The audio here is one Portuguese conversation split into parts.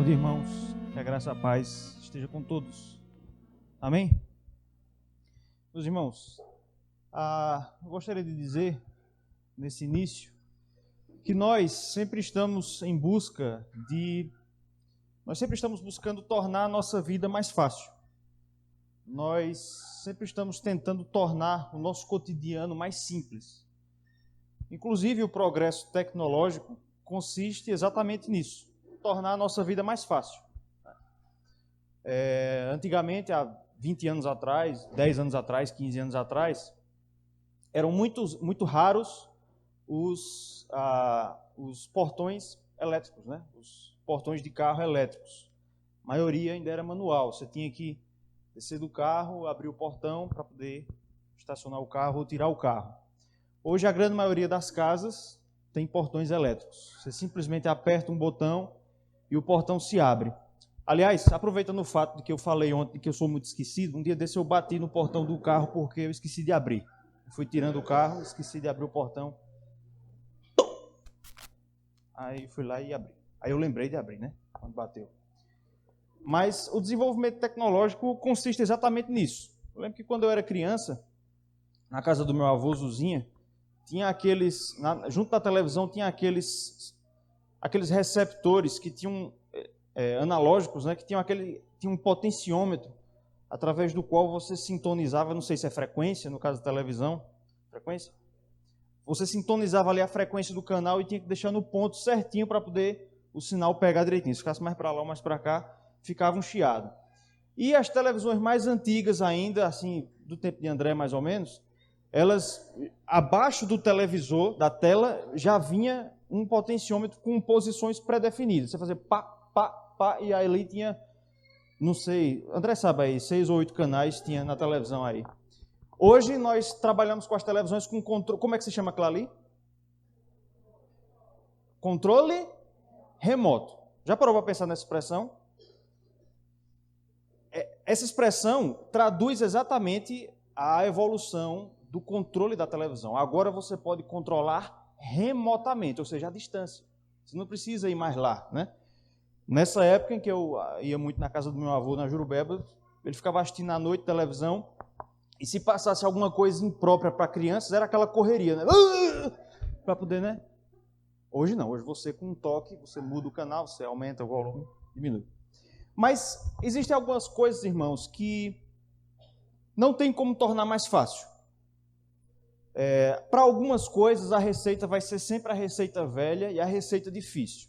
Bom dia, irmãos. Que a graça e a paz esteja com todos. Amém? Meus irmãos, eu gostaria de dizer, nesse início, que nós sempre estamos em busca nós sempre estamos buscando tornar a nossa vida mais fácil. Nós sempre estamos tentando tornar o nosso cotidiano mais simples. Inclusive, o progresso tecnológico consiste exatamente nisso, tornar a nossa vida mais fácil. Antigamente, há 20 anos atrás, 10 anos atrás, 15 anos atrás, eram muito raros os portões elétricos, né? Os portões de carro elétricos. A maioria ainda era manual. Você tinha que descer do carro, abrir o portão para poder estacionar o carro ou tirar o carro. Hoje, a grande maioria das casas tem portões elétricos. Você simplesmente aperta um botão e o portão se abre. Aliás, aproveitando o fato de que eu falei ontem que eu sou muito esquecido, um dia desse eu bati no portão do carro porque eu esqueci de abrir. Eu fui tirando o carro, esqueci de abrir o portão. Aí fui lá e abri. Aí eu lembrei de abrir, né? Quando bateu. Mas o desenvolvimento tecnológico consiste exatamente nisso. Eu lembro que quando eu era criança, na casa do meu avô Zuzinha, tinha junto da televisão tinha aqueles receptores que tinham analógicos, né, que tinha um potenciômetro através do qual você sintonizava, não sei se é frequência, no caso da televisão, frequência. Você sintonizava ali a frequência do canal e tinha que deixar no ponto certinho para poder o sinal pegar direitinho. Se ficasse mais para lá ou mais para cá, ficava um chiado. E as televisões mais antigas ainda, assim, do tempo de André mais ou menos, elas, abaixo do televisor, da tela, já vinha um potenciômetro com posições pré-definidas. Você fazia pá, pá, pá, e aí ali tinha, não sei, André sabe aí, 6 ou 8 canais tinha na televisão aí. Hoje nós trabalhamos com as televisões com controle, como é que se chama aquilo ali? Controle remoto. Já parou para pensar nessa expressão? Essa expressão traduz exatamente a evolução do controle da televisão. Agora você pode controlar remotamente, ou seja, à distância. Você não precisa ir mais lá, né? Nessa época em que eu ia muito na casa do meu avô, na Jurubeba, ele ficava assistindo à noite televisão, e se passasse alguma coisa imprópria para crianças, era aquela correria, né? Para poder, né? Hoje não, hoje você com um toque, você muda o canal, você aumenta o volume, diminui. Mas existem algumas coisas, irmãos, que não tem como tornar mais fácil. Para algumas coisas, a receita vai ser sempre a receita velha e a receita difícil.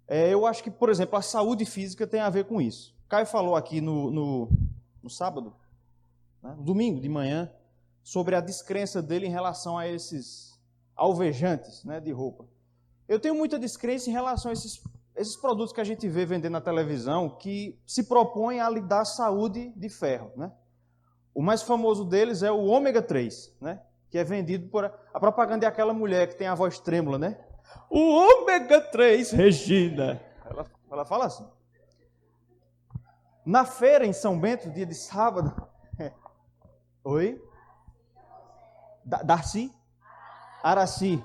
Eu acho que, por exemplo, a saúde física tem a ver com isso. Caio falou aqui no sábado, né, no domingo de manhã, sobre a descrença dele em relação a esses alvejantes, né, de roupa. Eu tenho muita descrença em relação a esses produtos que a gente vê vendendo na televisão que se propõem a lhe dar saúde de ferro, né? O mais famoso deles é o ômega 3, né? Que é vendido por... A propaganda é aquela mulher que tem a voz trêmula, né? O ômega 3, Regina. Ela fala assim. Na feira em São Bento, dia de sábado... Oi? Darcy? Araci.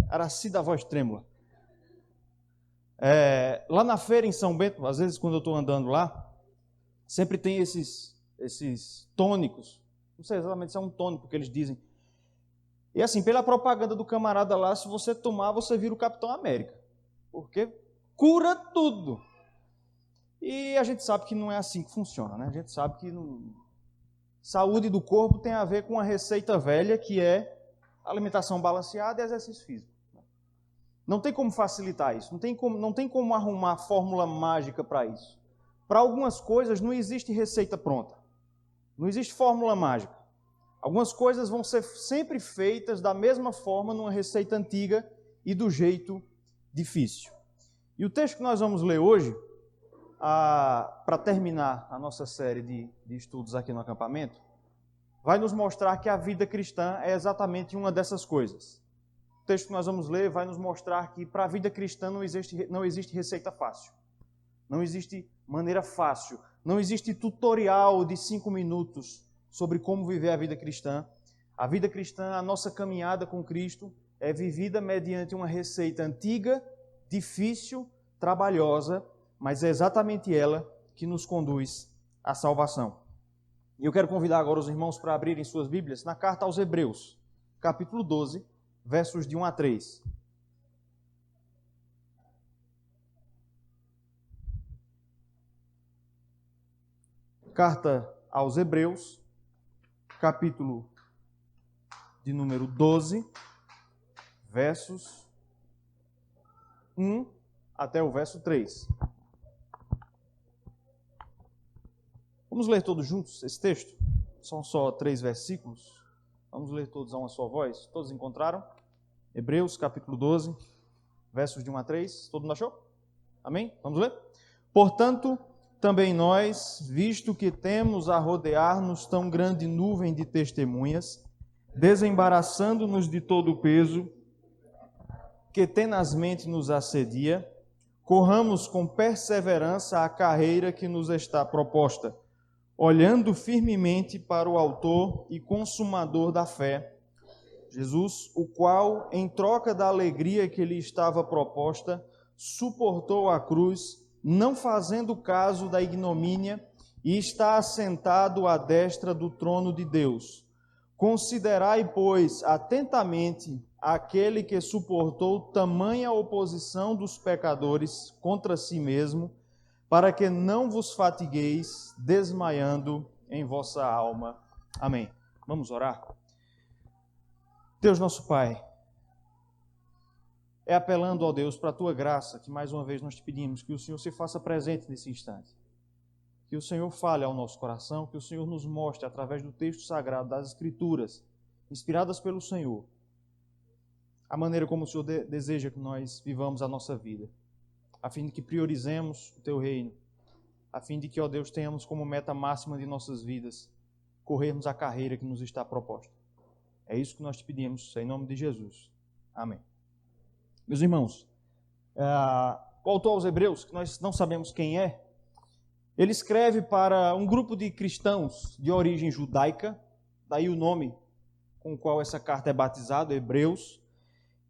Araci da voz trêmula. Lá na feira em São Bento, às vezes quando eu estou andando lá, sempre tem esses tônicos. Não sei exatamente se é um tônico que eles dizem. E assim, pela propaganda do camarada lá, se você tomar, você vira o Capitão América. Porque cura tudo. E a gente sabe que não é assim que funciona, né? A gente sabe que saúde do corpo tem a ver com a receita velha, que é alimentação balanceada e exercício físico. Não tem como facilitar isso, não tem como arrumar fórmula mágica para isso. Para algumas coisas não existe receita pronta. Não existe fórmula mágica. Algumas coisas vão ser sempre feitas da mesma forma numa receita antiga e do jeito difícil. E o texto que nós vamos ler hoje, para terminar a nossa série de estudos aqui no acampamento, vai nos mostrar que a vida cristã é exatamente uma dessas coisas. O texto que nós vamos ler vai nos mostrar que para a vida cristã não existe receita fácil. Não existe maneira fácil. Não existe tutorial de 5 minutos sobre como viver a vida cristã. A vida cristã, a nossa caminhada com Cristo, é vivida mediante uma receita antiga, difícil, trabalhosa, mas é exatamente ela que nos conduz à salvação. E eu quero convidar agora os irmãos para abrirem suas Bíblias na carta aos Hebreus, capítulo 12, versos de 1 a 3. Carta aos Hebreus, capítulo de número 12, versos 1 até o verso 3. Vamos ler todos juntos esse texto? São só 3 versículos. Vamos ler todos a uma só voz. Todos encontraram? Hebreus, capítulo 12, versos de 1 a 3. Todo mundo achou? Amém? Vamos ler? Portanto, também nós, visto que temos a rodear-nos tão grande nuvem de testemunhas, desembaraçando-nos de todo o peso que tenazmente nos assedia, corramos com perseverança a carreira que nos está proposta, olhando firmemente para o autor e consumador da fé, Jesus, o qual, em troca da alegria que lhe estava proposta, suportou a cruz, não fazendo caso da ignomínia, e está assentado à destra do trono de Deus. Considerai, pois, atentamente aquele que suportou tamanha oposição dos pecadores contra si mesmo, para que não vos fatigueis, desmaiando em vossa alma. Amém. Vamos orar? Deus nosso Pai, é apelando, ó Deus, para a Tua graça, que mais uma vez nós te pedimos que o Senhor se faça presente nesse instante. Que o Senhor fale ao nosso coração, que o Senhor nos mostre, através do texto sagrado das Escrituras, inspiradas pelo Senhor, a maneira como o Senhor deseja que nós vivamos a nossa vida, a fim de que priorizemos o Teu reino, a fim de que, ó Deus, tenhamos como meta máxima de nossas vidas corrermos a carreira que nos está proposta. É isso que nós te pedimos, em nome de Jesus. Amém. Meus irmãos, o autor aos Hebreus, que nós não sabemos quem é, ele escreve para um grupo de cristãos de origem judaica, daí o nome com o qual essa carta é batizada, Hebreus,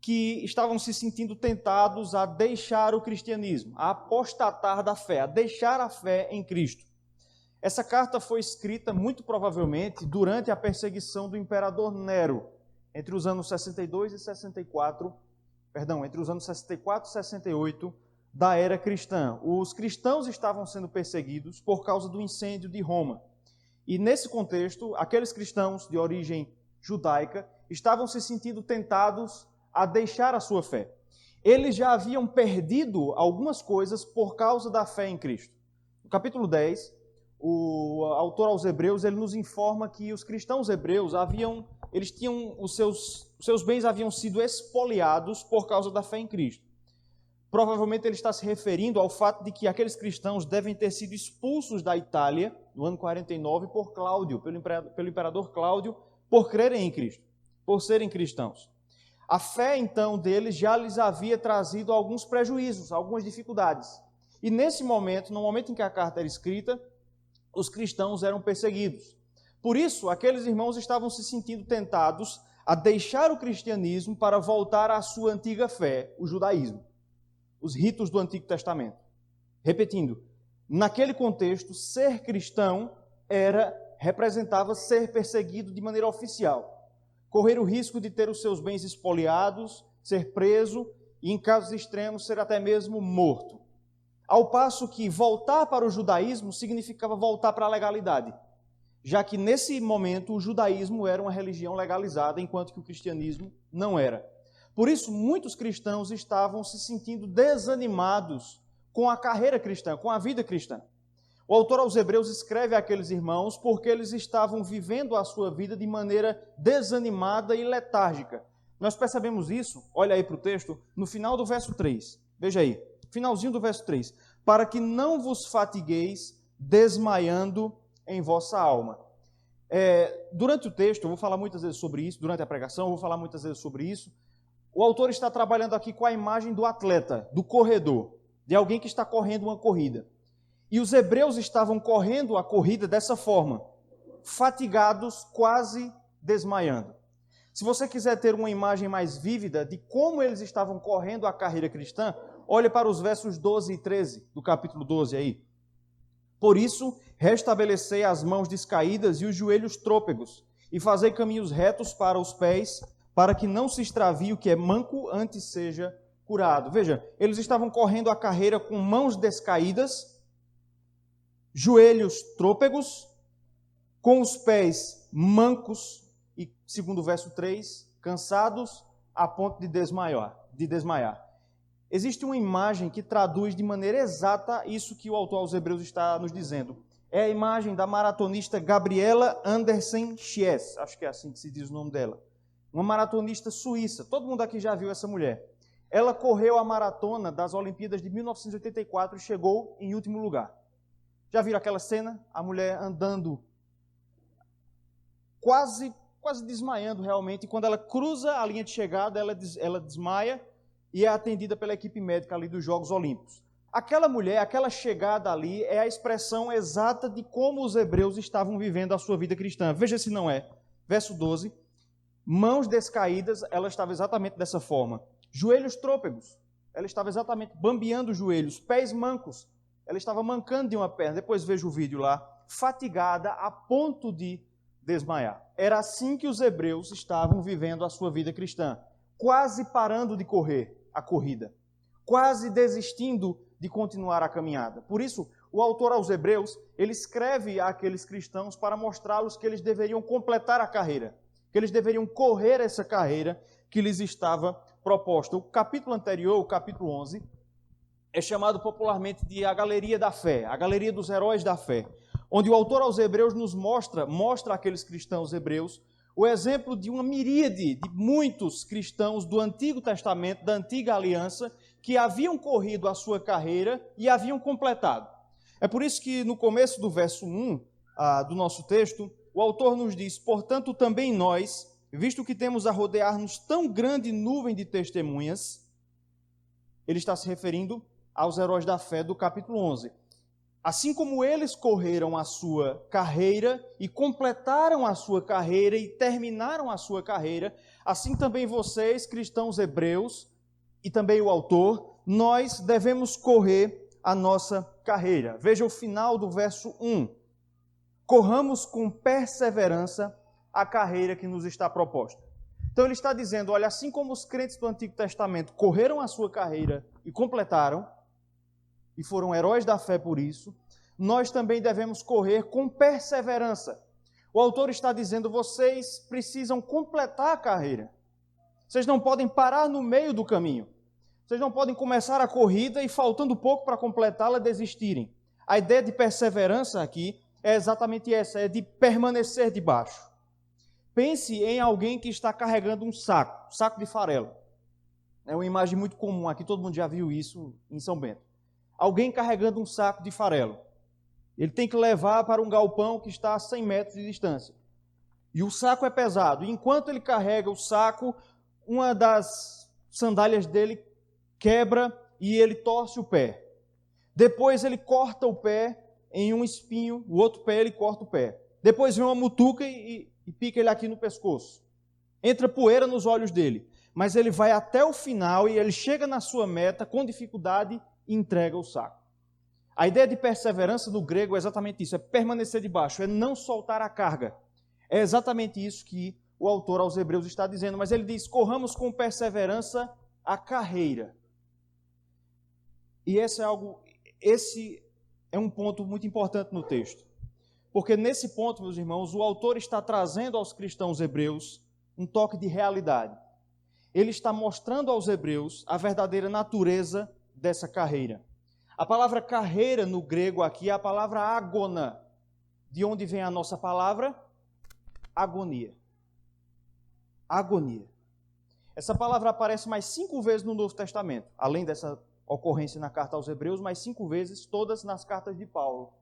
que estavam se sentindo tentados a deixar o cristianismo, a apostatar da fé, a deixar a fé em Cristo. Essa carta foi escrita, muito provavelmente, durante a perseguição do imperador Nero, entre os anos 62 e 64, entre os anos 64 e 68 da era cristã. Os cristãos estavam sendo perseguidos por causa do incêndio de Roma. E nesse contexto, aqueles cristãos de origem judaica estavam se sentindo tentados a deixar a sua fé. Eles já haviam perdido algumas coisas por causa da fé em Cristo. No capítulo 10, o autor aos Hebreus, ele nos informa que os cristãos hebreus eles tinham os seus bens haviam sido expoliados por causa da fé em Cristo. Provavelmente ele está se referindo ao fato de que aqueles cristãos devem ter sido expulsos da Itália no ano 49 por Cláudio, pelo imperador Cláudio, por crerem em Cristo, por serem cristãos. A fé, então, deles já lhes havia trazido alguns prejuízos, algumas dificuldades. E nesse momento, no momento em que a carta era escrita, os cristãos eram perseguidos. Por isso, aqueles irmãos estavam se sentindo tentados a deixar o cristianismo para voltar à sua antiga fé, o judaísmo, os ritos do Antigo Testamento. Repetindo, naquele contexto, ser cristão representava ser perseguido de maneira oficial, correr o risco de ter os seus bens expoliados, ser preso e, em casos extremos, ser até mesmo morto. Ao passo que voltar para o judaísmo significava voltar para a legalidade, já que nesse momento o judaísmo era uma religião legalizada, enquanto que o cristianismo não era. Por isso, muitos cristãos estavam se sentindo desanimados com a carreira cristã, com a vida cristã. O autor aos Hebreus escreve àqueles irmãos porque eles estavam vivendo a sua vida de maneira desanimada e letárgica. Nós percebemos isso, olha aí para o texto, no final do verso 3. Veja aí, finalzinho do verso 3. Para que não vos fatigueis desmaiando em vossa alma. Durante o texto, eu vou falar muitas vezes sobre isso, durante a pregação, eu vou falar muitas vezes sobre isso. O autor está trabalhando aqui com a imagem do atleta, do corredor, de alguém que está correndo uma corrida. E os hebreus estavam correndo a corrida dessa forma, fatigados, quase desmaiando. Se você quiser ter uma imagem mais vívida de como eles estavam correndo a carreira cristã, Olhe para os versos 12 e 13 do capítulo 12 aí. Por isso, restabelecei as mãos descaídas e os joelhos trôpegos, e fazei caminhos retos para os pés, para que não se extravie o que é manco, antes seja curado. Veja, eles estavam correndo a carreira com mãos descaídas, joelhos trôpegos, com os pés mancos, e, segundo o verso 3, cansados a ponto de desmaiar. Existe uma imagem que traduz de maneira exata isso que o autor aos Hebreus está nos dizendo. É a imagem da maratonista Gabriela Andersen Schiess, acho que é assim que se diz o nome dela. Uma maratonista suíça. Todo mundo aqui já viu essa mulher. Ela correu a maratona das Olimpíadas de 1984 e chegou em último lugar. Já viram aquela cena? A mulher andando quase desmaiando realmente, e quando ela cruza a linha de chegada, ela desmaia e é atendida pela equipe médica ali dos Jogos Olímpicos. Aquela mulher, aquela chegada ali, é a expressão exata de como os hebreus estavam vivendo a sua vida cristã. Veja se não é. Verso 12. Mãos descaídas, ela estava exatamente dessa forma. Joelhos trôpegos, ela estava exatamente bambeando os joelhos. Pés mancos, ela estava mancando de uma perna. Depois veja o vídeo lá. Fatigada a ponto de desmaiar. Era assim que os hebreus estavam vivendo a sua vida cristã. Quase parando de correr a corrida. Quase desistindo de continuar a caminhada. Por isso, o autor aos Hebreus, ele escreve àqueles cristãos para mostrá-los que eles deveriam completar a carreira, que eles deveriam correr essa carreira que lhes estava proposta. O capítulo anterior, o capítulo 11, é chamado popularmente de a Galeria da Fé, a Galeria dos Heróis da Fé, onde o autor aos Hebreus nos mostra àqueles cristãos hebreus o exemplo de uma miríade de muitos cristãos do Antigo Testamento, da Antiga Aliança, que haviam corrido a sua carreira e haviam completado. É por isso que no começo do verso 1 do nosso texto, o autor nos diz: portanto, também nós, visto que temos a rodear-nos tão grande nuvem de testemunhas, ele está se referindo aos heróis da fé do capítulo 11. Assim como eles correram a sua carreira e completaram a sua carreira e terminaram a sua carreira, assim também vocês, cristãos hebreus, e também o autor, nós devemos correr a nossa carreira. Veja o final do verso 1. Corramos com perseverança a carreira que nos está proposta. Então ele está dizendo, olha, assim como os crentes do Antigo Testamento correram a sua carreira e completaram, e foram heróis da fé por isso, nós também devemos correr com perseverança. O autor está dizendo, vocês precisam completar a carreira. Vocês não podem parar no meio do caminho. Vocês não podem começar a corrida e, faltando pouco para completá-la, desistirem. A ideia de perseverança aqui é exatamente essa, é de permanecer debaixo. Pense em alguém que está carregando um saco de farelo. É uma imagem muito comum aqui, todo mundo já viu isso em São Bento. Alguém carregando um saco de farelo. Ele tem que levar para um galpão que está a 100 metros de distância. E o saco é pesado. E enquanto ele carrega o saco, uma das sandálias dele quebra e ele torce o pé. Depois ele corta o pé em um espinho, o outro pé ele corta o pé. Depois vem uma mutuca e pica ele aqui no pescoço. Entra poeira nos olhos dele. Mas ele vai até o final e ele chega na sua meta com dificuldade e entrega o saco. A ideia de perseverança no grego é exatamente isso, é permanecer debaixo, é não soltar a carga. É exatamente isso que o autor aos Hebreus está dizendo, mas ele diz, corramos com perseverança a carreira. E esse é um ponto muito importante no texto. Porque nesse ponto, meus irmãos, o autor está trazendo aos cristãos hebreus um toque de realidade. Ele está mostrando aos hebreus a verdadeira natureza dessa carreira. A palavra carreira no grego aqui é a palavra agona. De onde vem a nossa palavra? Agonia. Agonia. Essa palavra aparece mais 5 vezes no Novo Testamento, além dessa ocorrência na carta aos Hebreus, mais 5 vezes, todas nas cartas de Paulo.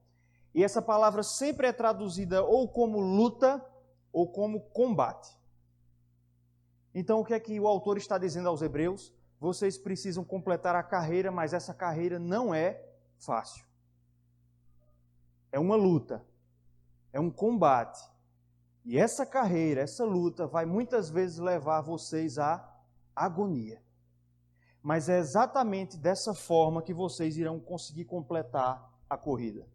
E essa palavra sempre é traduzida ou como luta ou como combate. Então, o que é que o autor está dizendo aos Hebreus? Vocês precisam completar a carreira, mas essa carreira não é fácil. É uma luta, é um combate. E essa carreira, essa luta, vai muitas vezes levar vocês à agonia. mas é exatamente dessa forma que vocês irão conseguir completar a corrida.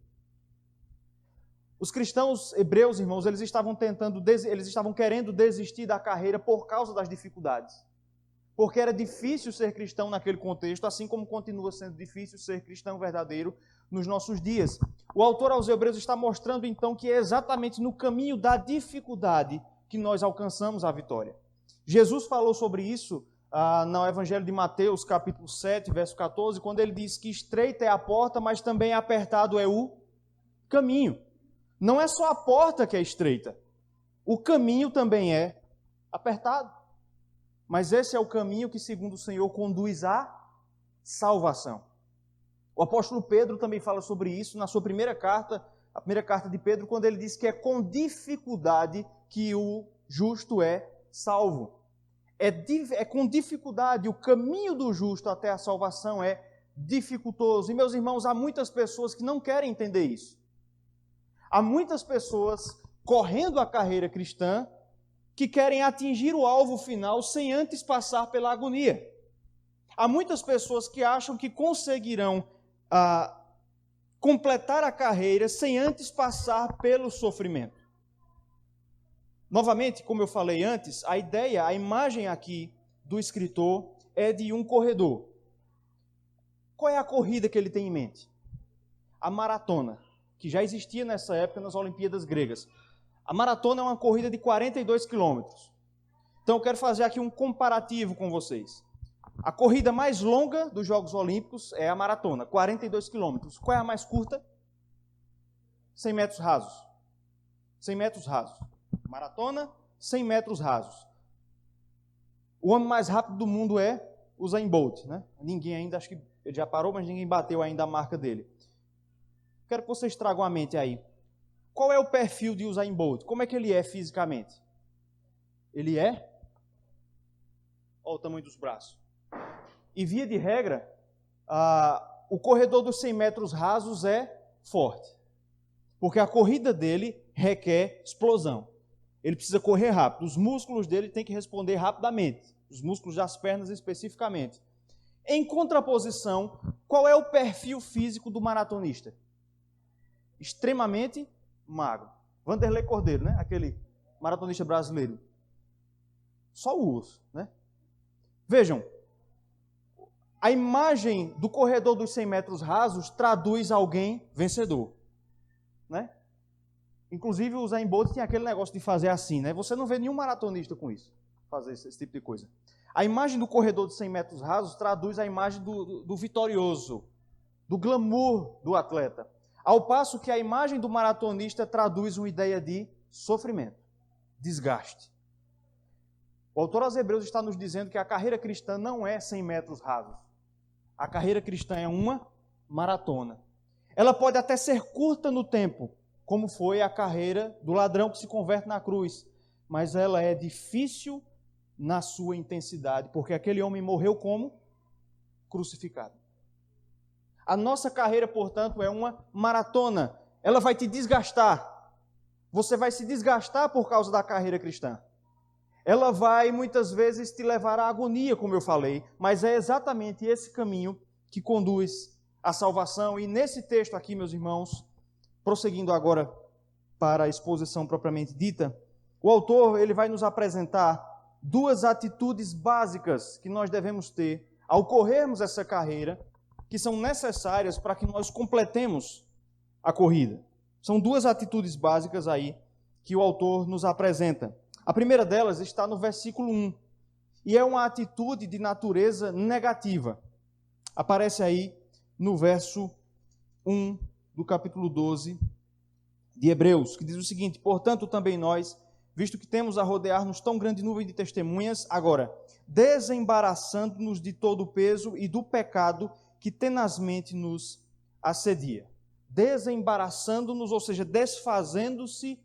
Os cristãos hebreus, irmãos, eles estavam querendo desistir da carreira por causa das dificuldades. Porque era difícil ser cristão naquele contexto, assim como continua sendo difícil ser cristão verdadeiro nos nossos dias. O autor aos Hebreus está mostrando então que é exatamente no caminho da dificuldade que nós alcançamos a vitória. Jesus falou sobre isso no Evangelho de Mateus, capítulo 7, verso 14, quando ele diz que estreita é a porta, mas também apertado é o caminho. Não é só a porta que é estreita, o caminho também é apertado. Mas esse é o caminho que, segundo o Senhor, conduz à salvação. O apóstolo Pedro também fala sobre isso na sua primeira carta, a primeira carta de Pedro, quando ele diz que é com dificuldade que o justo é salvo. É com dificuldade, o caminho do justo até a salvação é dificultoso. E, meus irmãos, há muitas pessoas que não querem entender isso. Há muitas pessoas correndo a carreira cristã que querem atingir o alvo final sem antes passar pela agonia. Há muitas pessoas que acham que conseguirão completar a carreira sem antes passar pelo sofrimento. Novamente, como eu falei antes, a imagem aqui do escritor é de um corredor. Qual é a corrida que ele tem em mente? A maratona, que já existia nessa época nas Olimpíadas gregas. A maratona é uma corrida de 42 quilômetros. Então eu quero fazer aqui um comparativo com vocês. A corrida mais longa dos Jogos Olímpicos é a maratona, 42 quilômetros. Qual é a mais curta? 100 metros rasos. 100 metros rasos. Maratona, 100 metros rasos. O homem mais rápido do mundo é Usain Bolt, né? Ninguém ainda, acho que ele já parou, mas ninguém bateu ainda a marca dele. Quero que vocês tragam à mente aí. Qual é o perfil de Usain Bolt? Como é que ele é fisicamente? Ele é? Olha o tamanho dos braços. E via de regra, o corredor dos 100 metros rasos é forte. Porque a corrida dele requer explosão. Ele precisa correr rápido. Os músculos dele têm que responder rapidamente. Os músculos das pernas especificamente. Em contraposição, qual é o perfil físico do maratonista? Extremamente magro. Vanderlei Cordeiro, né? Aquele maratonista brasileiro. Só o osso, né? Vejam, a imagem do corredor dos 100 metros rasos traduz alguém vencedor, né? Inclusive o Usain Bolt tinha aquele negócio de fazer assim, né? Você não vê nenhum maratonista com isso, fazer esse tipo de coisa. A imagem do corredor de 100 metros rasos traduz a imagem do vitorioso, do glamour do atleta. Ao passo que a imagem do maratonista traduz uma ideia de sofrimento, desgaste. O autor aos Hebreus está nos dizendo que a carreira cristã não é 100 metros rasos. A carreira cristã é uma maratona. Ela pode até ser curta no tempo, como foi a carreira do ladrão que se converte na cruz, mas ela é difícil na sua intensidade, porque aquele homem morreu como? Crucificado. A nossa carreira, portanto, é uma maratona. Ela vai te desgastar. Você vai se desgastar por causa da carreira cristã. Ela vai, muitas vezes, te levar à agonia, como eu falei, mas é exatamente esse caminho que conduz à salvação. E nesse texto aqui, meus irmãos, prosseguindo agora para a exposição propriamente dita, o autor ele vai nos apresentar duas atitudes básicas que nós devemos ter ao corrermos essa carreira, que são necessárias para que nós completemos a corrida. São duas atitudes básicas aí que o autor nos apresenta. A primeira delas está no versículo 1, e é uma atitude de natureza negativa. Aparece aí no verso 1 do capítulo 12 de Hebreus, que diz o seguinte: portanto, também nós, visto que temos a rodear-nos tão grande nuvem de testemunhas, agora, desembaraçando-nos de todo o peso e do pecado que tenazmente nos assedia. Desembaraçando-nos, ou seja, desfazendo-se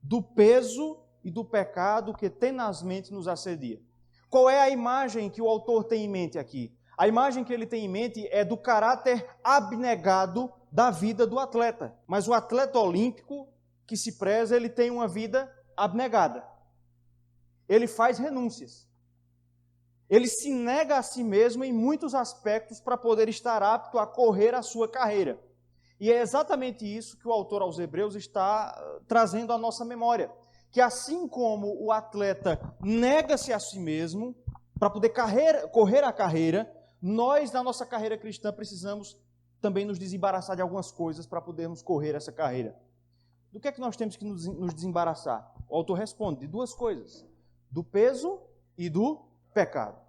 do peso e do pecado que tenazmente nos assedia. Qual é a imagem que o autor tem em mente aqui? A imagem que ele tem em mente é do caráter abnegado da vida do atleta. Mas o atleta olímpico que se preza, ele tem uma vida abnegada. Ele faz renúncias. Ele se nega a si mesmo em muitos aspectos para poder estar apto a correr a sua carreira. E é exatamente isso que o autor aos Hebreus está trazendo à nossa memória. Que assim como o atleta nega-se a si mesmo para poder correr a carreira, nós, na nossa carreira cristã, precisamos também nos desembaraçar de algumas coisas para podermos correr essa carreira. Do que é que nós temos que nos desembaraçar? O autor responde de duas coisas: do peso e do pecado.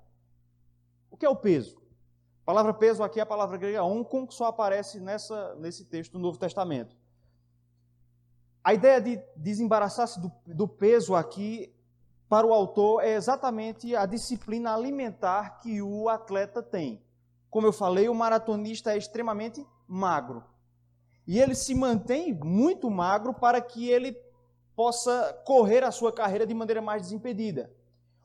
O que é o peso? A palavra peso aqui é a palavra grega onkon, que só aparece nesse texto do Novo Testamento. A ideia de desembaraçar-se do peso aqui, para o autor, é exatamente a disciplina alimentar que o atleta tem. Como eu falei, o maratonista é extremamente magro. E ele se mantém muito magro para que ele possa correr a sua carreira de maneira mais desimpedida.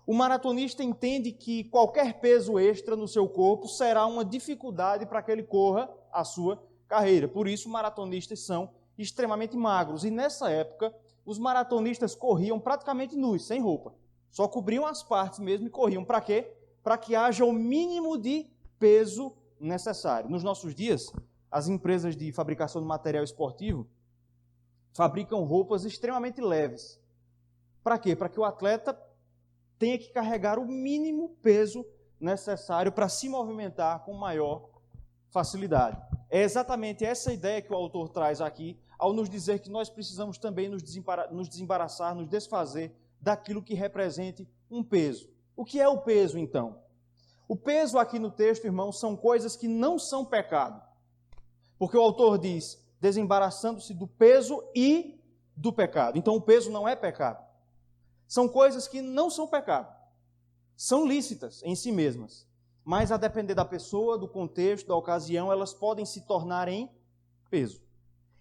O maratonista entende que qualquer peso extra no seu corpo será uma dificuldade para que ele corra a sua carreira. Por isso, maratonistas são extremamente magros. E nessa época, os maratonistas corriam praticamente nus, sem roupa. Só cobriam as partes mesmo e corriam. Para quê? Para que haja o mínimo de peso necessário. Nos nossos dias, as empresas de fabricação de material esportivo fabricam roupas extremamente leves. Para quê? Para que o atleta tenha que carregar o mínimo peso necessário para se movimentar com maior facilidade. É exatamente essa ideia que o autor traz aqui, ao nos dizer que nós precisamos também nos desembaraçar, nos desfazer daquilo que represente um peso. O que é o peso, então? O peso aqui no texto, irmãos, são coisas que não são pecado. Porque o autor diz, desembaraçando-se do peso e do pecado. Então o peso não é pecado. São coisas que não são pecado. São lícitas em si mesmas. Mas a depender da pessoa, do contexto, da ocasião, elas podem se tornar em peso.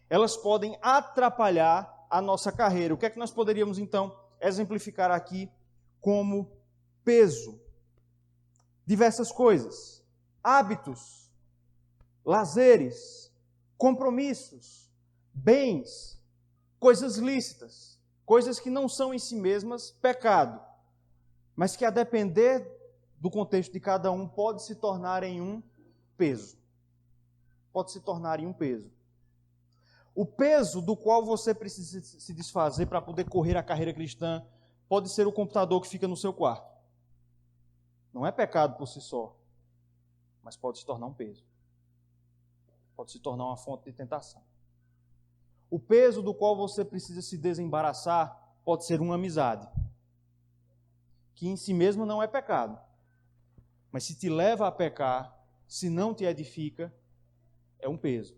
Elas podem atrapalhar a nossa carreira. O que é que nós poderíamos, então, exemplificar aqui como peso? Diversas coisas. Hábitos, lazeres, compromissos, bens, coisas lícitas, coisas que não são em si mesmas pecado, mas que a depender do contexto de cada um pode se tornar em um peso. Pode se tornar em um peso. O peso do qual você precisa se desfazer para poder correr a carreira cristã pode ser o computador que fica no seu quarto. Não é pecado por si só, mas pode se tornar um peso. Pode se tornar uma fonte de tentação. O peso do qual você precisa se desembaraçar pode ser uma amizade, que em si mesmo não é pecado, mas se te leva a pecar, se não te edifica, é um peso.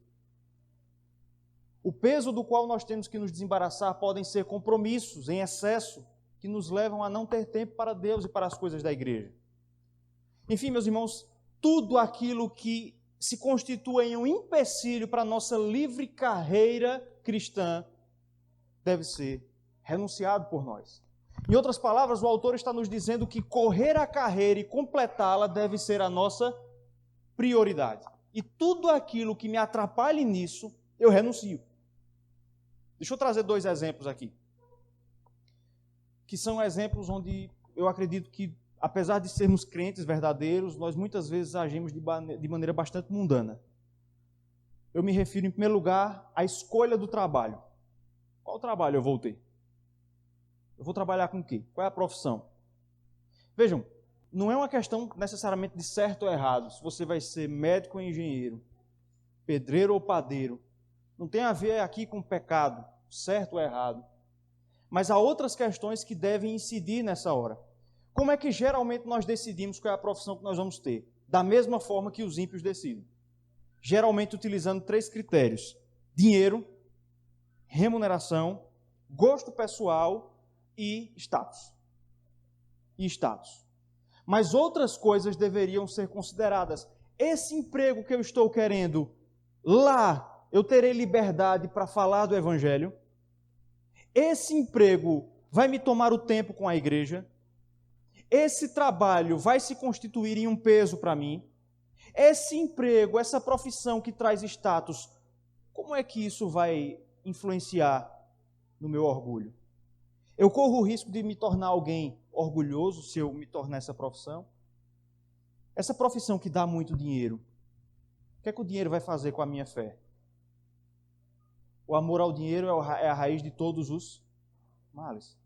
O peso do qual nós temos que nos desembaraçar podem ser compromissos em excesso que nos levam a não ter tempo para Deus e para as coisas da igreja. Enfim, meus irmãos, tudo aquilo que se constitua em um empecilho para a nossa livre carreira cristã deve ser renunciado por nós. Em outras palavras, o autor está nos dizendo que correr a carreira e completá-la deve ser a nossa prioridade. E tudo aquilo que me atrapalhe nisso, eu renuncio. Deixa eu trazer 2 exemplos aqui, que são exemplos onde eu acredito que, apesar de sermos crentes verdadeiros, nós muitas vezes agimos de maneira bastante mundana. Eu me refiro, em primeiro lugar, à escolha do trabalho. Qual trabalho eu vou ter? Eu vou trabalhar com o quê? Qual é a profissão? Vejam, não é uma questão necessariamente de certo ou errado, se você vai ser médico ou engenheiro, pedreiro ou padeiro. Não tem a ver aqui com pecado, certo ou errado. Mas há outras questões que devem incidir nessa hora. Como é que geralmente nós decidimos qual é a profissão que nós vamos ter? Da mesma forma que os ímpios decidem. Geralmente utilizando 3 critérios: dinheiro, remuneração, gosto pessoal e status. Mas outras coisas deveriam ser consideradas. Esse emprego que eu estou querendo, lá eu terei liberdade para falar do Evangelho? Esse emprego vai me tomar o tempo com a igreja? Esse trabalho vai se constituir em um peso para mim? Esse emprego, essa profissão que traz status, como é que isso vai influenciar no meu orgulho? Eu corro o risco de me tornar alguém orgulhoso se eu me tornar essa profissão? Essa profissão que dá muito dinheiro, o que é que o dinheiro vai fazer com a minha fé? O amor ao dinheiro é a raiz de todos os males.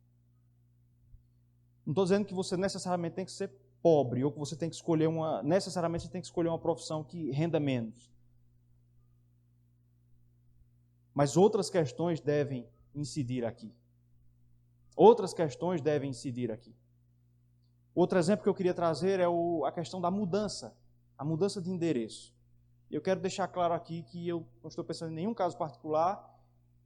Não estou dizendo que você necessariamente tem que ser pobre, ou que você tem que escolher necessariamente você tem que escolher uma profissão que renda menos. Mas outras questões devem incidir aqui. Outras questões devem incidir aqui. Outro exemplo que eu queria trazer é a questão da mudança, a mudança de endereço. Eu quero deixar claro aqui que eu não estou pensando em nenhum caso particular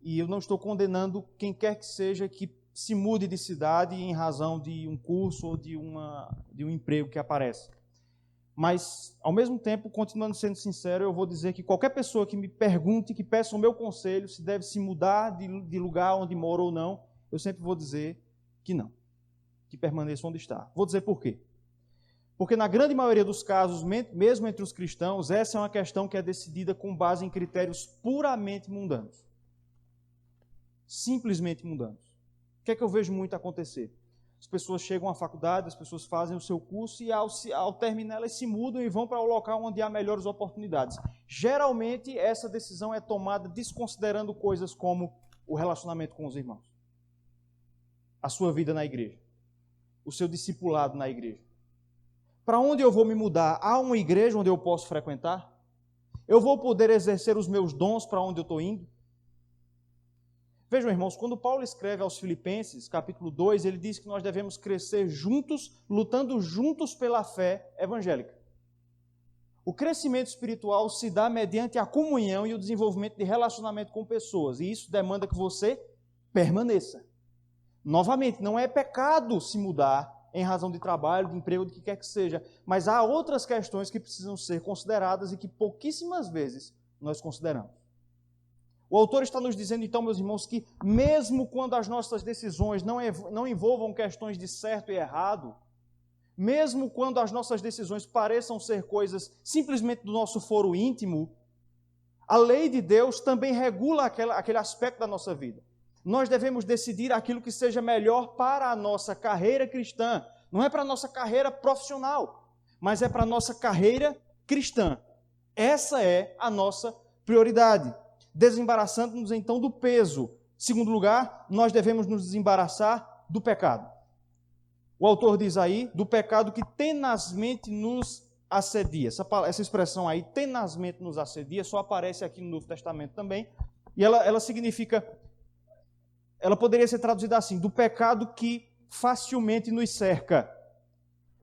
e eu não estou condenando quem quer que seja que se mude de cidade em razão de um curso ou de um emprego que aparece. Mas, ao mesmo tempo, continuando sendo sincero, eu vou dizer que qualquer pessoa que me pergunte, que peça o meu conselho, se deve se mudar de lugar onde mora ou não, eu sempre vou dizer que não, que permaneça onde está. Vou dizer por quê. Porque na grande maioria dos casos, mesmo entre os cristãos, essa é uma questão que é decidida com base em critérios puramente mundanos. Simplesmente mundanos. O que é que eu vejo muito acontecer? As pessoas chegam à faculdade, as pessoas fazem o seu curso e ao terminar elas se mudam e vão para o local onde há melhores oportunidades. Geralmente essa decisão é tomada desconsiderando coisas como o relacionamento com os irmãos, a sua vida na igreja, o seu discipulado na igreja. Para onde eu vou me mudar? Há uma igreja onde eu posso frequentar? Eu vou poder exercer os meus dons para onde eu estou indo? Vejam, irmãos, quando Paulo escreve aos Filipenses, capítulo 2, ele diz que nós devemos crescer juntos, lutando juntos pela fé evangélica. O crescimento espiritual se dá mediante a comunhão e o desenvolvimento de relacionamento com pessoas, e isso demanda que você permaneça. Novamente, não é pecado se mudar em razão de trabalho, de emprego, de que quer que seja, mas há outras questões que precisam ser consideradas e que pouquíssimas vezes nós consideramos. O autor está nos dizendo, então, meus irmãos, que mesmo quando as nossas decisões não envolvam questões de certo e errado, mesmo quando as nossas decisões pareçam ser coisas simplesmente do nosso foro íntimo, a lei de Deus também regula aquele aspecto da nossa vida. Nós devemos decidir aquilo que seja melhor para a nossa carreira cristã. Não é para a nossa carreira profissional, mas é para a nossa carreira cristã. Essa é a nossa prioridade. Desembaraçando-nos então do peso. Segundo lugar, nós devemos nos desembaraçar do pecado. O autor diz aí, do pecado que tenazmente nos assedia. Essa expressão aí, tenazmente nos assedia, só aparece aqui no Novo Testamento também. E ela significa, ela poderia ser traduzida assim, do pecado que facilmente nos cerca.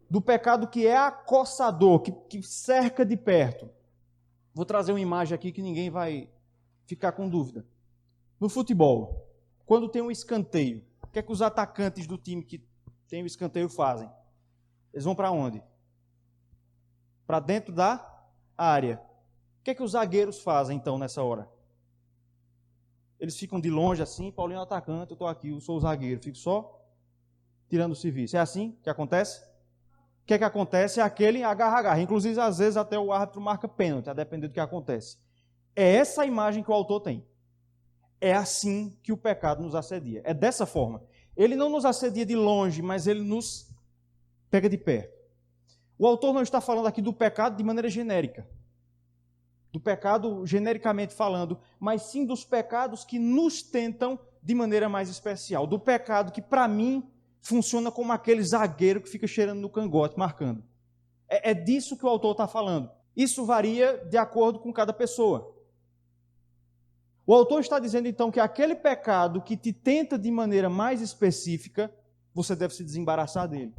Do pecado que é acossador, que cerca de perto. Vou trazer uma imagem aqui que ninguém vai ficar com dúvida. No futebol, quando tem um escanteio, o que é que os atacantes do time que tem o escanteio fazem? Eles vão para onde? Para dentro da área. O que é que os zagueiros fazem então nessa hora? Eles ficam de longe assim, Paulinho é o atacante, eu estou aqui, eu sou o zagueiro, fico só tirando o serviço. É assim que acontece? O que é que acontece? É aquele agarra-agarra. Inclusive, às vezes, até o árbitro marca pênalti, a depender do que acontece. É essa a imagem que o autor tem. É assim que o pecado nos assedia. É dessa forma. Ele não nos assedia de longe, mas ele nos pega de perto. O autor não está falando aqui do pecado de maneira genérica. Do pecado genericamente falando, mas sim dos pecados que nos tentam de maneira mais especial. Do pecado que, para mim, funciona como aquele zagueiro que fica cheirando no cangote, marcando. É disso que o autor está falando. Isso varia de acordo com cada pessoa. O autor está dizendo, então, que aquele pecado que te tenta de maneira mais específica, você deve se desembaraçar dele.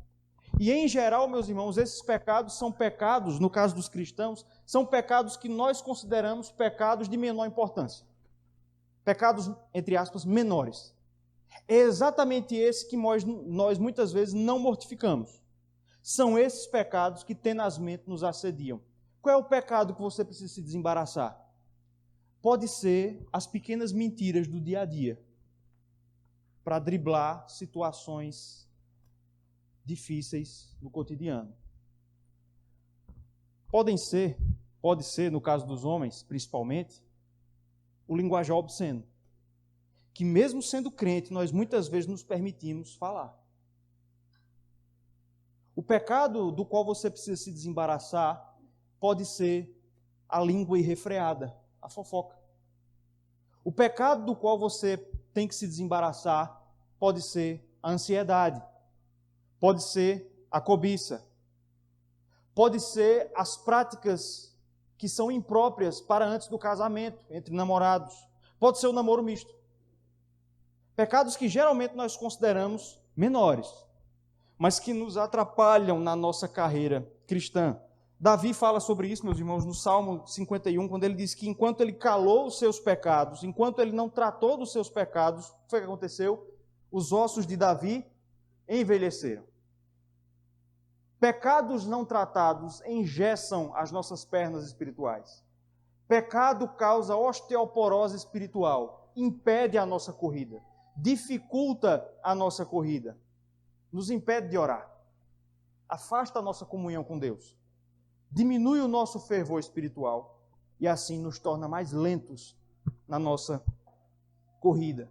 E, em geral, meus irmãos, esses pecados são pecados, no caso dos cristãos, são pecados que nós consideramos pecados de menor importância. Pecados, entre aspas, menores. É exatamente esse que nós muitas vezes não mortificamos. São esses pecados que tenazmente nos assediam. Qual é o pecado que você precisa se desembaraçar? Pode ser as pequenas mentiras do dia a dia, para driblar situações difíceis no cotidiano. Pode ser, no caso dos homens, principalmente, o linguajar obsceno, que mesmo sendo crente, nós muitas vezes nos permitimos falar. O pecado do qual você precisa se desembaraçar pode ser a língua irrefreada, a fofoca. O pecado do qual você tem que se desembaraçar pode ser a ansiedade, pode ser a cobiça, pode ser as práticas que são impróprias para antes do casamento, entre namorados, pode ser o namoro misto. Pecados que geralmente nós consideramos menores, mas que nos atrapalham na nossa carreira cristã. Davi fala sobre isso, meus irmãos, no Salmo 51, quando ele diz que enquanto ele calou os seus pecados, enquanto ele não tratou dos seus pecados, o que foi que aconteceu? Os ossos de Davi envelheceram. Pecados não tratados engessam as nossas pernas espirituais. Pecado causa osteoporose espiritual, impede a nossa corrida, dificulta a nossa corrida, nos impede de orar, afasta a nossa comunhão com Deus, diminui o nosso fervor espiritual e assim nos torna mais lentos na nossa corrida.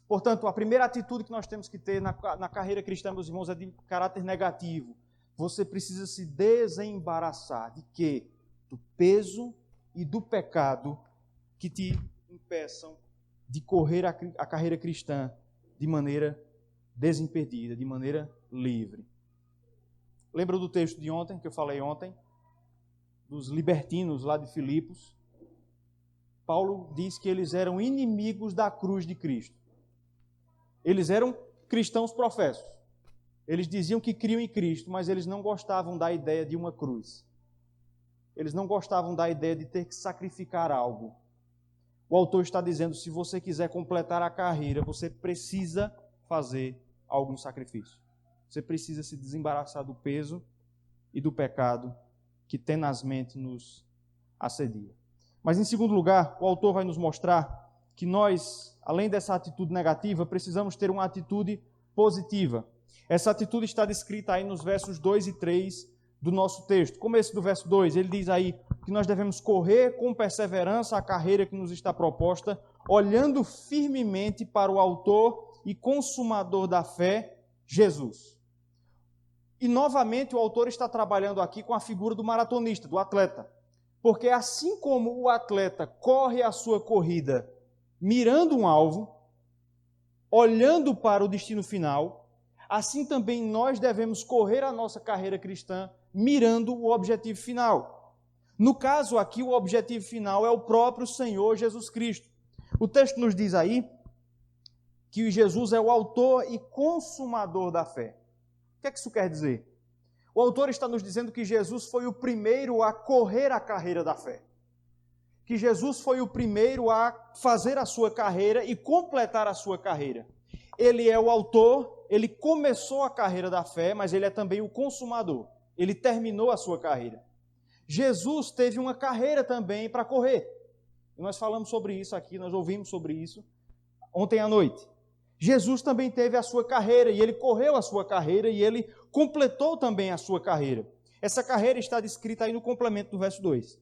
Portanto, a primeira atitude que nós temos que ter na carreira cristã, meus irmãos, é de caráter negativo. Você precisa se desembaraçar de quê? Do peso e do pecado que te impeçam de correr a carreira cristã de maneira desimpedida, de maneira livre. Lembra do texto de ontem, que eu falei ontem? Dos libertinos lá de Filipos. Paulo diz que eles eram inimigos da cruz de Cristo. Eles eram cristãos professos. Eles diziam que criam em Cristo, mas eles não gostavam da ideia de uma cruz. Eles não gostavam da ideia de ter que sacrificar algo. O autor está dizendo, se você quiser completar a carreira, você precisa fazer algum sacrifício. Você precisa se desembaraçar do peso e do pecado que tenazmente nos assedia. Mas, em segundo lugar, o autor vai nos mostrar que nós, além dessa atitude negativa, precisamos ter uma atitude positiva. Essa atitude está descrita aí nos versos 2 e 3 do nosso texto. Começo do verso 2, ele diz aí que nós devemos correr com perseverança a carreira que nos está proposta, olhando firmemente para o autor e consumador da fé, Jesus. E, novamente, o autor está trabalhando aqui com a figura do maratonista, do atleta. Porque assim como o atleta corre a sua corrida mirando um alvo, olhando para o destino final, assim também nós devemos correr a nossa carreira cristã mirando o objetivo final. No caso aqui, o objetivo final é o próprio Senhor Jesus Cristo. O texto nos diz aí que Jesus é o autor e consumador da fé. O que é que isso quer dizer? O autor está nos dizendo que Jesus foi o primeiro a correr a carreira da fé. Que Jesus foi o primeiro a fazer a sua carreira e completar a sua carreira. Ele é o autor, ele começou a carreira da fé, mas ele é também o consumador. Ele terminou a sua carreira. Jesus teve uma carreira também para correr. E nós falamos sobre isso aqui, nós ouvimos sobre isso ontem à noite. Jesus também teve a sua carreira, e ele correu a sua carreira, e ele completou também a sua carreira. Essa carreira está descrita aí no complemento do verso 2.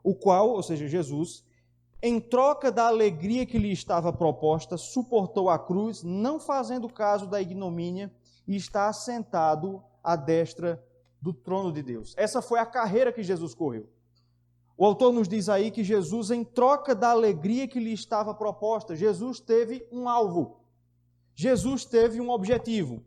O qual, ou seja, Jesus, em troca da alegria que lhe estava proposta, suportou a cruz, não fazendo caso da ignomínia, e está assentado à destra do trono de Deus. Essa foi a carreira que Jesus correu. O autor nos diz aí que Jesus, em troca da alegria que lhe estava proposta, Jesus teve um alvo. Jesus teve um objetivo.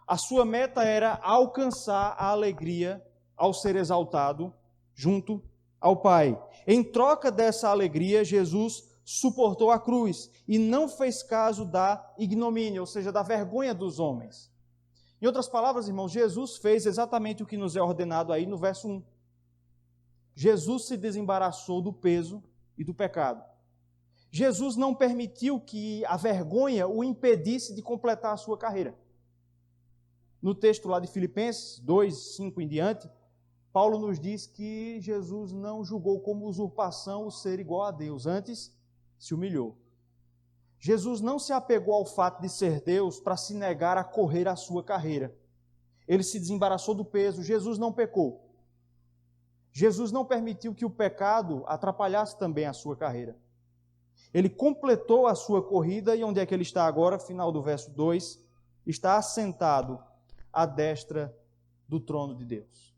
A sua meta era alcançar a alegria ao ser exaltado junto ao Pai. Em troca dessa alegria, Jesus suportou a cruz e não fez caso da ignomínia, ou seja, da vergonha dos homens. Em outras palavras, irmãos, Jesus fez exatamente o que nos é ordenado aí no verso 1. Jesus se desembaraçou do peso e do pecado. Jesus não permitiu que a vergonha o impedisse de completar a sua carreira. No texto lá de Filipenses 2, 5 em diante, Paulo nos diz que Jesus não julgou como usurpação o ser igual a Deus, antes se humilhou. Jesus não se apegou ao fato de ser Deus para se negar a correr a sua carreira. Ele se desembaraçou do peso, Jesus não pecou. Jesus não permitiu que o pecado atrapalhasse também a sua carreira. Ele completou a sua corrida e onde é que ele está agora? Final do verso 2, está assentado à destra do trono de Deus.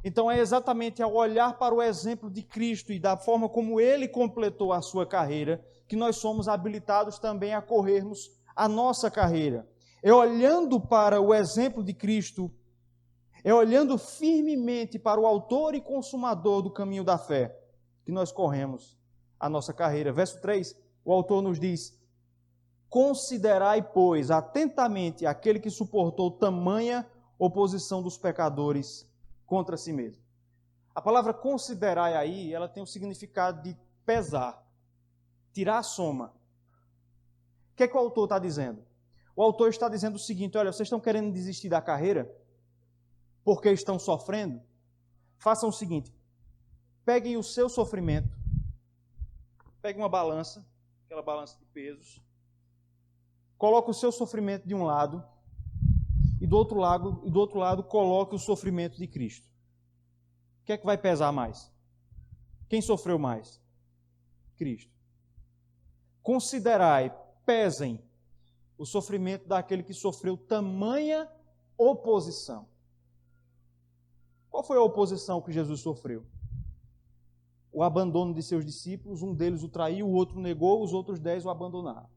Então é exatamente ao olhar para o exemplo de Cristo e da forma como Ele completou a sua carreira que nós somos habilitados também a corrermos a nossa carreira. É olhando para o exemplo de Cristo, é olhando firmemente para o autor e consumador do caminho da fé que nós corremos a nossa carreira. Verso 3, o autor nos diz: considerai, pois, atentamente aquele que suportou tamanha oposição dos pecadores contra si mesmo. A palavra considerai aí, ela tem o significado de pesar, tirar a soma. O que é que o autor está dizendo? O autor está dizendo o seguinte: olha, vocês estão querendo desistir da carreira porque estão sofrendo? Façam o seguinte: peguem o seu sofrimento, peguem uma balança, aquela balança de pesos, coloque o seu sofrimento de um lado e do outro lado coloque o sofrimento de Cristo. O que é que vai pesar mais? Quem sofreu mais? Cristo. Considerai, pesem o sofrimento daquele que sofreu tamanha oposição. Qual foi a oposição que Jesus sofreu? O abandono de seus discípulos, um deles o traiu, o outro negou, os outros 10 o abandonaram.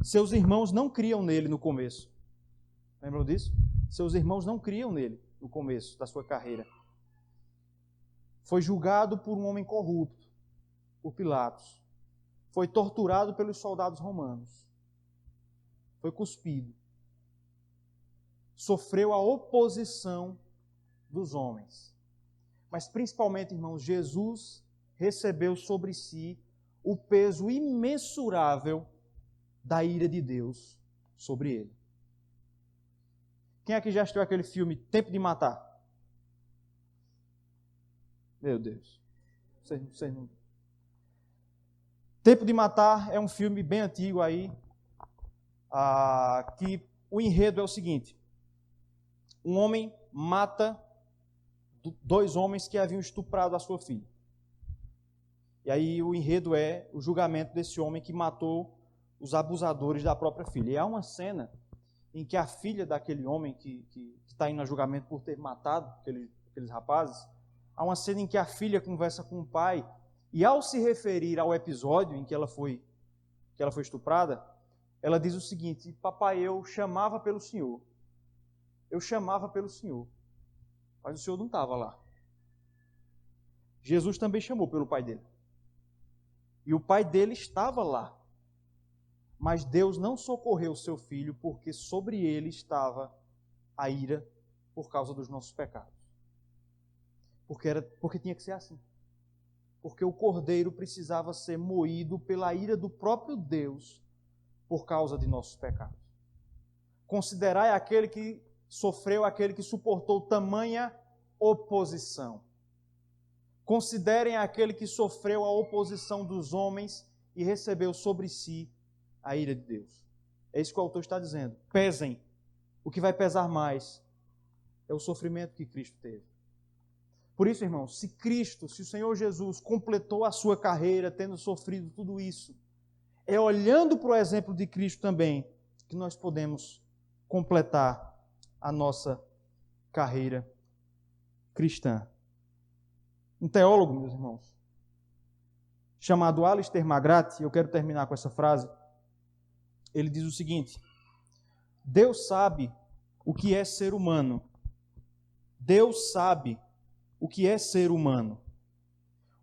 Seus irmãos não criam nele no começo. Lembram disso? Seus irmãos não criam nele no começo da sua carreira. Foi julgado por um homem corrupto, por Pilatos. Foi torturado pelos soldados romanos. Foi cuspido. Sofreu a oposição dos homens. Mas principalmente, irmãos, Jesus recebeu sobre si o peso imensurável da ira de Deus sobre ele. Quem aqui já assistiu aquele filme Tempo de Matar? Meu Deus. Vocês não... Tempo de Matar é um filme bem antigo aí, que o enredo é o seguinte: um homem mata 2 homens que haviam estuprado a sua filha. E aí o enredo é o julgamento desse homem que matou os abusadores da própria filha. E há uma cena em que a filha daquele homem que está indo a julgamento por ter matado aqueles rapazes, há uma cena em que a filha conversa com o pai e, ao se referir ao episódio em que ela foi estuprada, ela diz o seguinte: papai, eu chamava pelo Senhor. Eu chamava pelo Senhor. Mas o Senhor não estava lá. Jesus também chamou pelo pai dele. E o pai dele estava lá. Mas Deus não socorreu o seu filho porque sobre ele estava a ira por causa dos nossos pecados. Porque tinha que ser assim. Porque o cordeiro precisava ser moído pela ira do próprio Deus por causa de nossos pecados. Considerai aquele que sofreu, aquele que suportou tamanha oposição. Considerem aquele que sofreu a oposição dos homens e recebeu sobre si a ira de Deus. É isso que o autor está dizendo. Pesem. O que vai pesar mais é o sofrimento que Cristo teve. Por isso, irmãos, se o Senhor Jesus completou a sua carreira tendo sofrido tudo isso, é olhando para o exemplo de Cristo também que nós podemos completar a nossa carreira cristã. Um teólogo, meus irmãos, chamado Alistair McGrath, eu quero terminar com essa frase, ele diz o seguinte: Deus sabe o que é ser humano. Deus sabe o que é ser humano.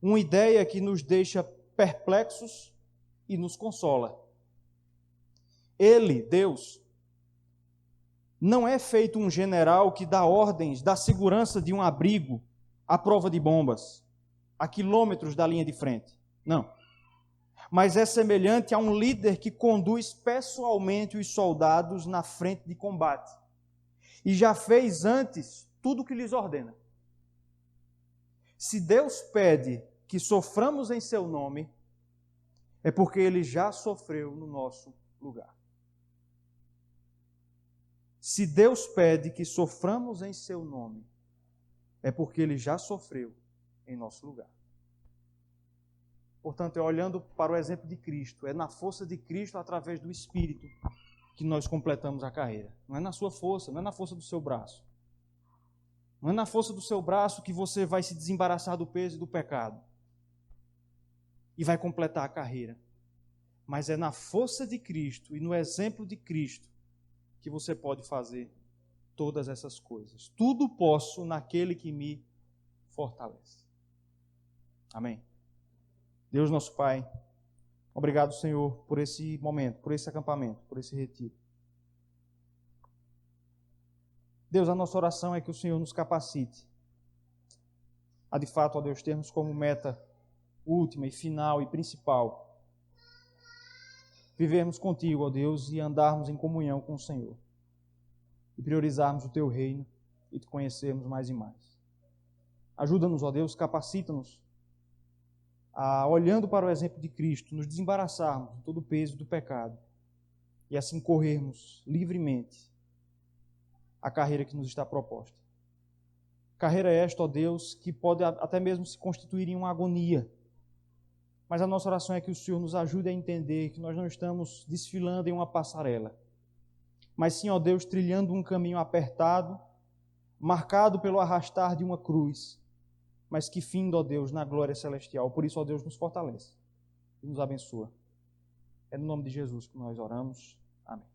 Uma ideia que nos deixa perplexos e nos consola. Ele, Deus, não é feito um general que dá ordens da segurança de um abrigo à prova de bombas, a quilômetros da linha de frente. Não. Mas é semelhante a um líder que conduz pessoalmente os soldados na frente de combate e já fez antes tudo o que lhes ordena. Se Deus pede que soframos em seu nome, é porque Ele já sofreu no nosso lugar. Se Deus pede que soframos em seu nome, é porque Ele já sofreu em nosso lugar. Portanto, é olhando para o exemplo de Cristo, é na força de Cristo, através do Espírito, que nós completamos a carreira. Não é na sua força, não é na força do seu braço. Não é na força do seu braço que você vai se desembaraçar do peso e do pecado e vai completar a carreira. Mas é na força de Cristo e no exemplo de Cristo que você pode fazer todas essas coisas. Tudo posso naquele que me fortalece. Amém. Deus nosso Pai, obrigado, Senhor, por esse momento, por esse acampamento, por esse retiro. Deus, a nossa oração é que o Senhor nos capacite a, de fato, ó Deus, termos como meta última e final e principal vivermos contigo, ó Deus, e andarmos em comunhão com o Senhor. E priorizarmos o teu reino e te conhecermos mais e mais. Ajuda-nos, ó Deus, capacita-nos a, olhando para o exemplo de Cristo, nos desembaraçarmos de todo o peso do pecado e assim corrermos livremente a carreira que nos está proposta. Carreira esta, ó Deus, que pode até mesmo se constituir em uma agonia. Mas a nossa oração é que o Senhor nos ajude a entender que nós não estamos desfilando em uma passarela, mas sim, ó Deus, trilhando um caminho apertado, marcado pelo arrastar de uma cruz, mas que finda, ó Deus, na glória celestial. Por isso, ó Deus, nos fortalece e nos abençoa. É no nome de Jesus que nós oramos. Amém.